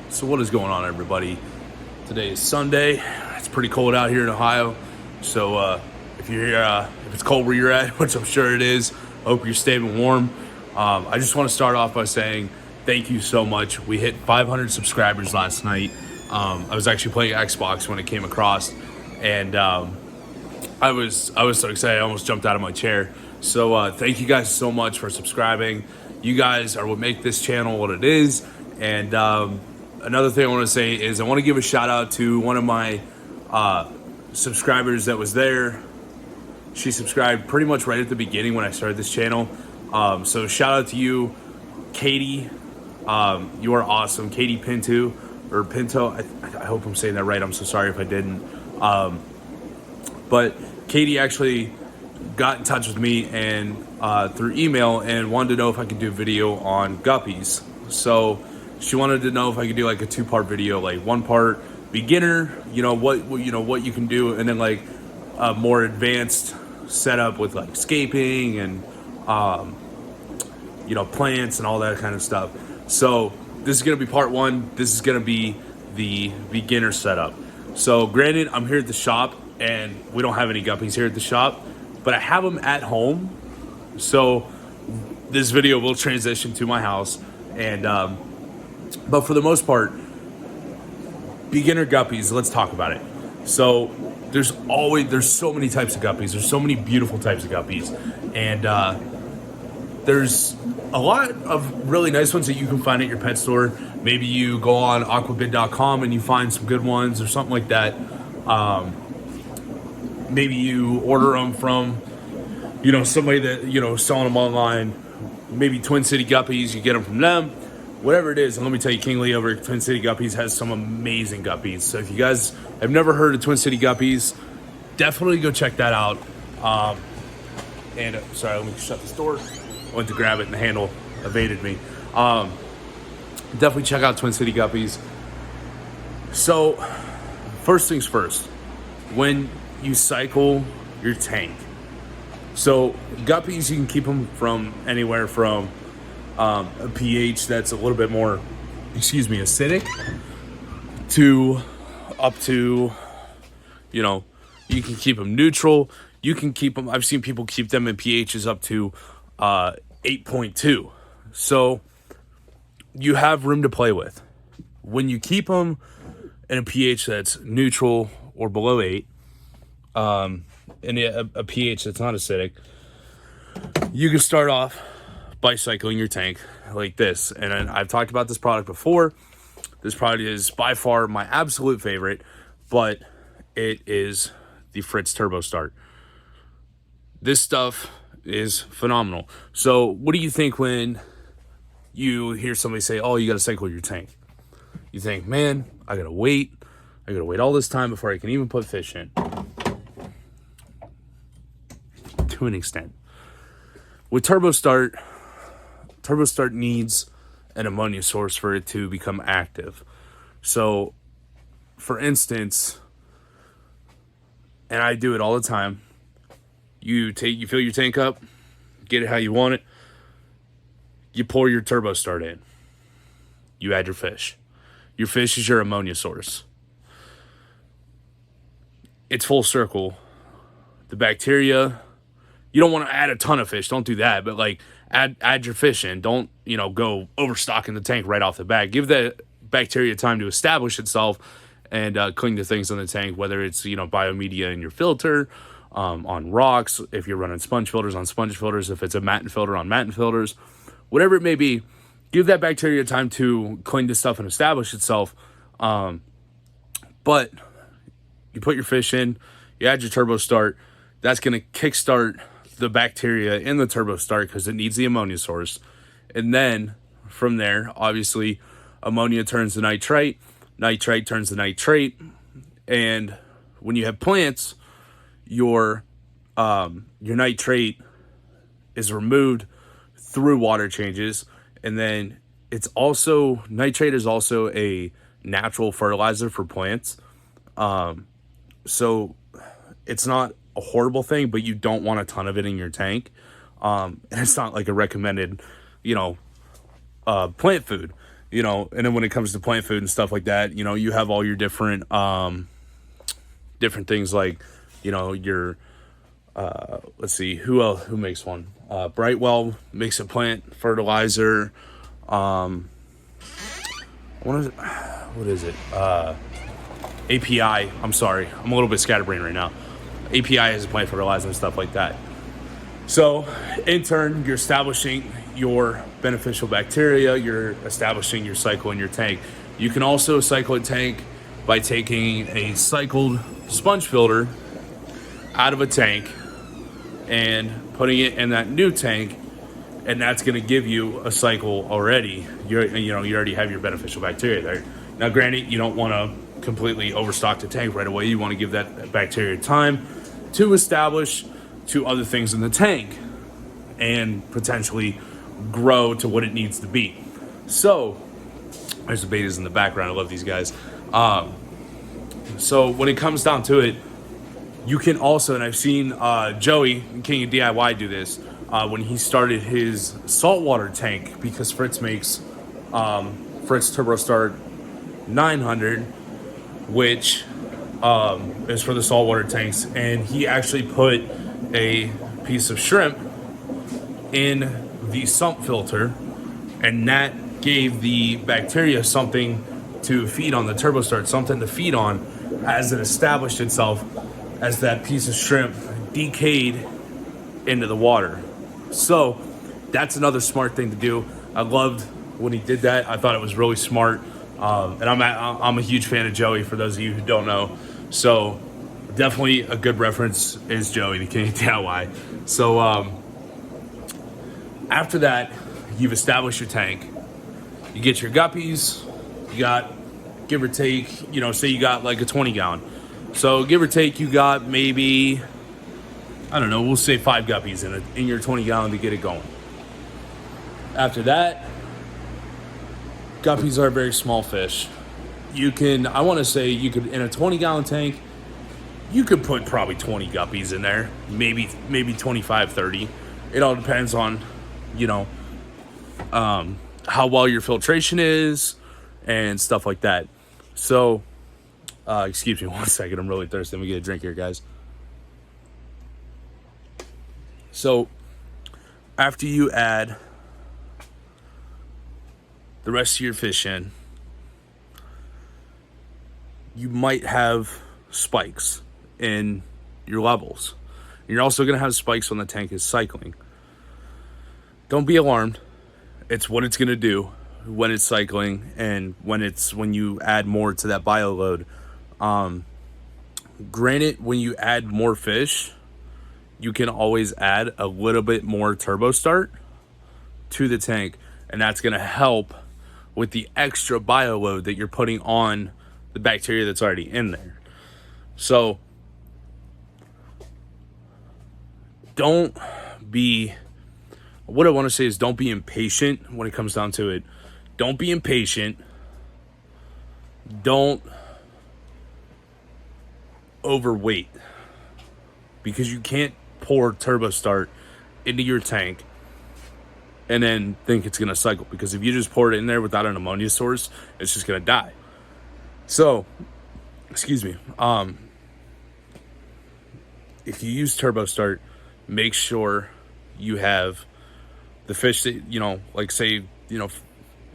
So what is going on, everybody? Today is Sunday. It's pretty cold out here in Ohio. So if you're here, if it's cold where you're at, which I'm sure it is, I hope you're staying warm. I just want to start off by saying thank you so much. We hit 500 subscribers last night. I was actually playing Xbox when it came across, and I was so excited I almost jumped out of my chair. So thank you guys so much for subscribing. You guys are what make this channel what it is. And another thing I want to say is I want to give a shout out to one of my subscribers that was there. She subscribed pretty much right at the beginning when I started this channel. So shout out to you, Katie. You are awesome. Katie Pinto. I hope I'm saying that right. I'm so sorry if I didn't. But Katie actually got in touch with me and through email and wanted to know if I could do a video on Guppies. So she wanted to know if I could do like a two-part video, like one part beginner, what you can do, and then like a more advanced setup with like scaping and plants and all that kind of stuff. So this is gonna be part one. This is gonna be the beginner setup. So granted, I'm here at the shop and we don't have any guppies here at the shop, but I have them at home. So this video will transition to my house, and but for the most part, beginner guppies, let's talk about it. So there's so many types of guppies. There's so many beautiful types of guppies, and there's a lot of really nice ones that you can find at your pet store. Maybe you go on aquabid.com and you find some good ones or something like that. Maybe you order them from, somebody that, selling them online. Maybe Twin City Guppies, you get them from them. Whatever it is, and let me tell you, King Lee over at Twin City Guppies has some amazing guppies. So if you guys have never heard of Twin City Guppies, definitely go check that out. Sorry, let me shut this door. I went to grab it and the handle evaded me. Definitely check out Twin City Guppies. So, first things first, when you cycle your tank. So, guppies, you can keep them from anywhere from a pH that's a little bit more, acidic, to up to, you can keep them neutral. You can keep them, I've seen people keep them in pHs up to 8.2. So you have room to play with. When you keep them in a pH that's neutral or below 8, and a pH that's not acidic, you can start off by cycling your tank like this. And I've talked about this product before. This product is by far my absolute favorite, but it is the Fritz Turbo Start. This stuff is phenomenal. So what do you think when you hear somebody say, oh, you got to cycle your tank? You think, man, I got to wait all this time before I can even put fish in. To an extent. With Turbo Start needs an ammonia source for it to become active. So, for instance, and I do it all the time, you fill your tank up, get it how you want it, you pour your Turbo Start in, you add your fish. Your fish is your ammonia source. It's full circle. The bacteria, you don't want to add a ton of fish, don't do that, but like add your fish in. Don't, go overstocking the tank right off the bat. Give the bacteria time to establish itself and cling to things in the tank, whether it's, biomedia in your filter, on rocks, if you're running sponge filters on sponge filters, if it's a matin filter on matin filters, whatever it may be, give that bacteria time to cling to stuff and establish itself. But you put your fish in, you add your Turbo Start, that's going to kickstart the bacteria in the Turbo Start because it needs the ammonia source. And then from there, obviously, ammonia turns to nitrite, nitrite turns to nitrate, and when you have plants, your nitrate is removed through water changes, and then nitrate is also a natural fertilizer for plants. So it's not a horrible thing, but you don't want a ton of it in your tank. And it's not like a recommended, plant food. you know, and then when it comes to plant food and stuff like that, you know, you have all your different different things like, you know, your let's see, who makes one? Brightwell makes a plant fertilizer. What is it? API. I'm sorry, I'm a little bit scatterbrained right now. API is a plant fertilizer and stuff like that. So in turn, you're establishing your beneficial bacteria, you're establishing your cycle in your tank. You can also cycle a tank by taking a cycled sponge filter out of a tank and putting it in that new tank, and that's going to give you a cycle already. You already have your beneficial bacteria there. Now, granted, you don't want to completely overstock the tank right away. You want to give that bacteria time to establish to other things in the tank and potentially grow to what it needs to be. So there's the betas in the background. I love these guys. So when it comes down to it, you can also, and I've seen Joey, King of DIY, do this when he started his saltwater tank, because Fritz makes Fritz TurboStart 900, which is for the saltwater tanks, and he actually put a piece of shrimp in the sump filter, and that gave the bacteria something to feed on, the TurboStart, something to feed on as it established itself as that piece of shrimp decayed into the water. So that's another smart thing to do. I loved when he did that. I thought it was really smart. And I'm a huge fan of Joey, for those of you who don't know. So definitely a good reference is Joey, the King of DIY. So after that, you've established your tank. You get your guppies. You got, give or take, you know, say you got like a 20 gallon. So give or take, you got maybe, I don't know, we'll say 5 guppies in your 20 gallon to get it going. After that, guppies are a very small fish. You can, I want to say you could, in a 20 gallon tank, you could put probably 20 guppies in there, maybe 25, 30. It all depends on, you know, how well your filtration is and stuff like that. So, excuse me 1 second, I'm really thirsty. Let me get a drink here, guys. So, after you add the rest of your fish in, you might have spikes in your levels. You're also going to have spikes when the tank is cycling. Don't be alarmed. It's what it's going to do when it's cycling, and when you add more to that bio load. Granted, when you add more fish, you can always add a little bit more TurboStart to the tank, and that's going to help with the extra bio load that you're putting on the bacteria that's already in there. So don't be, what I want to say is, don't be impatient when it comes down to it. Don't be impatient. Don't overweight, because you can't pour TurboStart into your tank and then think it's going to cycle, because if you just pour it in there without an ammonia source, it's just going to die. So, excuse me, if you use TurboStart, make sure you have the fish that, you know, like say, you know,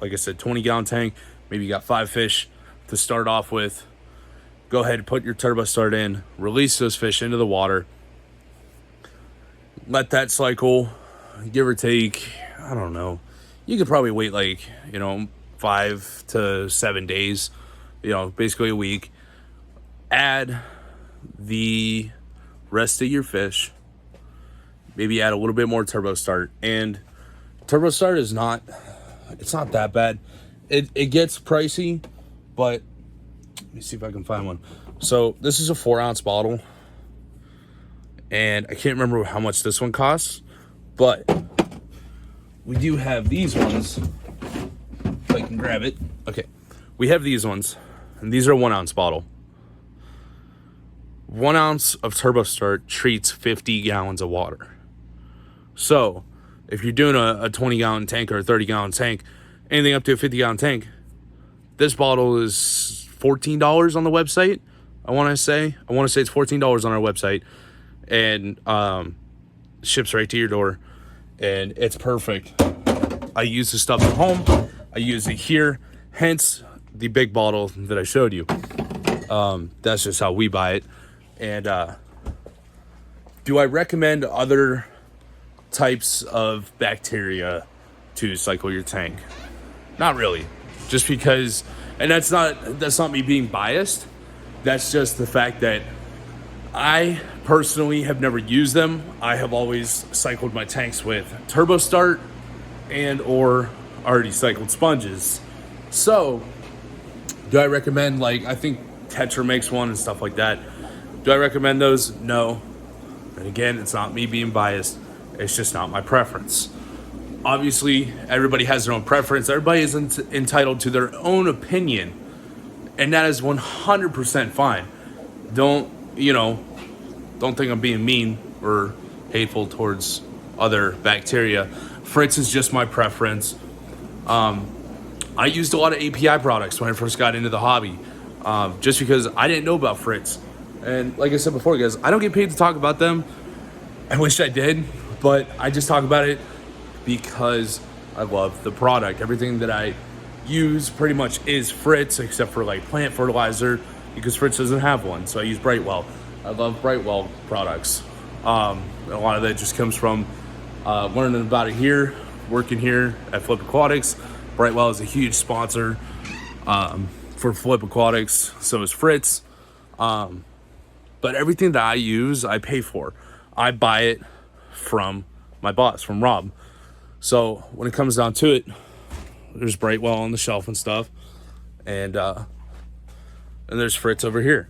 like I said, 20 gallon tank, maybe you got 5 fish to start off with. Go ahead and put your TurboStart in, release those fish into the water, let that cycle, give or take, I don't know, you could probably wait like, you know, 5 to 7 days, you know, basically a week. Add the rest of your fish, maybe add a little bit more TurboStart. And TurboStart is not, it's not that bad. It gets pricey, but let me see if I can find one. So this is a 4-ounce bottle, and I can't remember how much this one costs, but we do have these ones. If I can grab it. Okay, we have these ones, and these are a 1-ounce bottle. 1 ounce of TurboStart treats 50 gallons of water. So if you're doing a 20 gallon tank or a 30 gallon tank, anything up to a 50-gallon tank. This bottle is $14 on the website. I want to say it's $14 on our website, and ships right to your door, and it's perfect. I use this stuff at home. I use it here, hence the big bottle that I showed you. That's just how we buy it. And do I recommend other types of bacteria to cycle your tank? Not really. Just because, and that's not me being biased. That's just the fact that I personally have never used them. I have always cycled my tanks with Turbo Start and or already cycled sponges. So, do I recommend, like, I think Tetra makes one and stuff like that. Do I recommend those? No. And again, it's not me being biased. It's just not my preference. Obviously, everybody has their own preference. Everybody is entitled to their own opinion. And that is 100% fine. Don't think I'm being mean or hateful towards other bacteria. Fritz is just my preference. I used a lot of API products when I first got into the hobby, just because I didn't know about Fritz. And like I said before, guys, I don't get paid to talk about them. I wish I did, but I just talk about it because I love the product. Everything that I use pretty much is Fritz, except for like plant fertilizer, because Fritz doesn't have one. So I use Brightwell. I love Brightwell products. A lot of that just comes from learning about it here, working here at Flip Aquatics. Brightwell is a huge sponsor for Flip Aquatics. So is Fritz. But everything that I use, I pay for. I buy it from my boss, from Rob. So when it comes down to it, there's Brightwell on the shelf and stuff, and there's Fritz over here,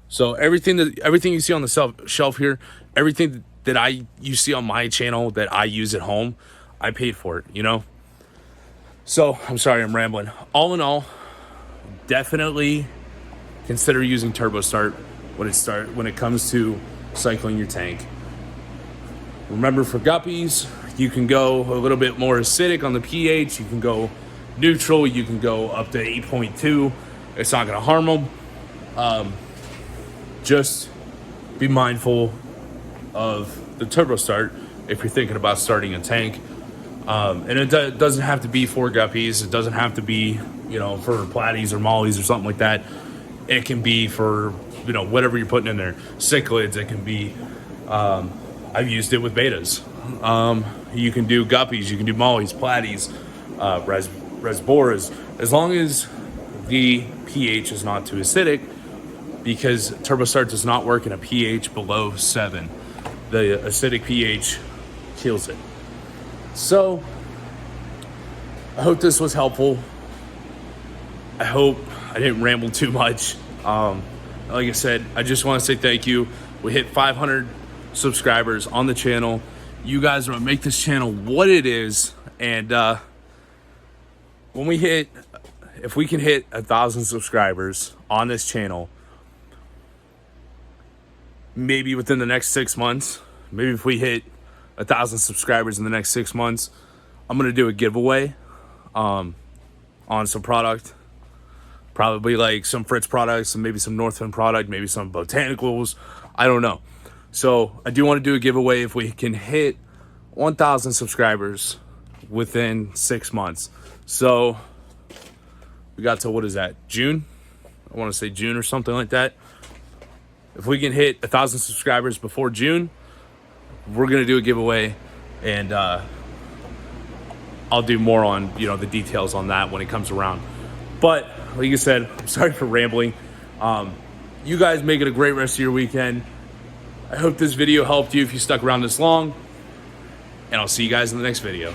So everything you see on the shelf here, everything that you see on my channel that I use at home, I paid for it, So I'm sorry, I'm rambling. All in all, definitely consider using Turbo Start when it comes to cycling your tank. Remember, for guppies, you can go a little bit more acidic on the pH. You can go neutral. You can go up to 8.2. It's not going to harm them. Just be mindful of the Turbo Start if you're thinking about starting a tank. And it doesn't have to be for guppies. It doesn't have to be, for platies or mollies or something like that. It can be for, whatever you're putting in there. Cichlids, it can be, I've used it with betas. You can do guppies, you can do mollies, platies, resboras, as long as the pH is not too acidic, because Turbo Start does not work in a pH below 7. The acidic pH kills it. So, I hope this was helpful. I hope I didn't ramble too much. Like I said, I just want to say thank you. We hit 500 subscribers on the channel. You guys are going to make this channel what it is. And if we can hit 1,000 subscribers on this channel, maybe within the next 6 months, maybe if we hit 1,000 subscribers in the next 6 months, I'm going to do a giveaway on some product. Probably like some Fritz products, and maybe some Northwind product, maybe some botanicals. I don't know. So I do want to do a giveaway if we can hit 1,000 subscribers within 6 months. So we got to, what is that, June? I want to say June or something like that. If we can hit 1,000 subscribers before June, we're going to do a giveaway, and I'll do more on, the details on that when it comes around. But like I said, I'm sorry for rambling. You guys make it a great rest of your weekend. I hope this video helped you if you stuck around this long, and I'll see you guys in the next video.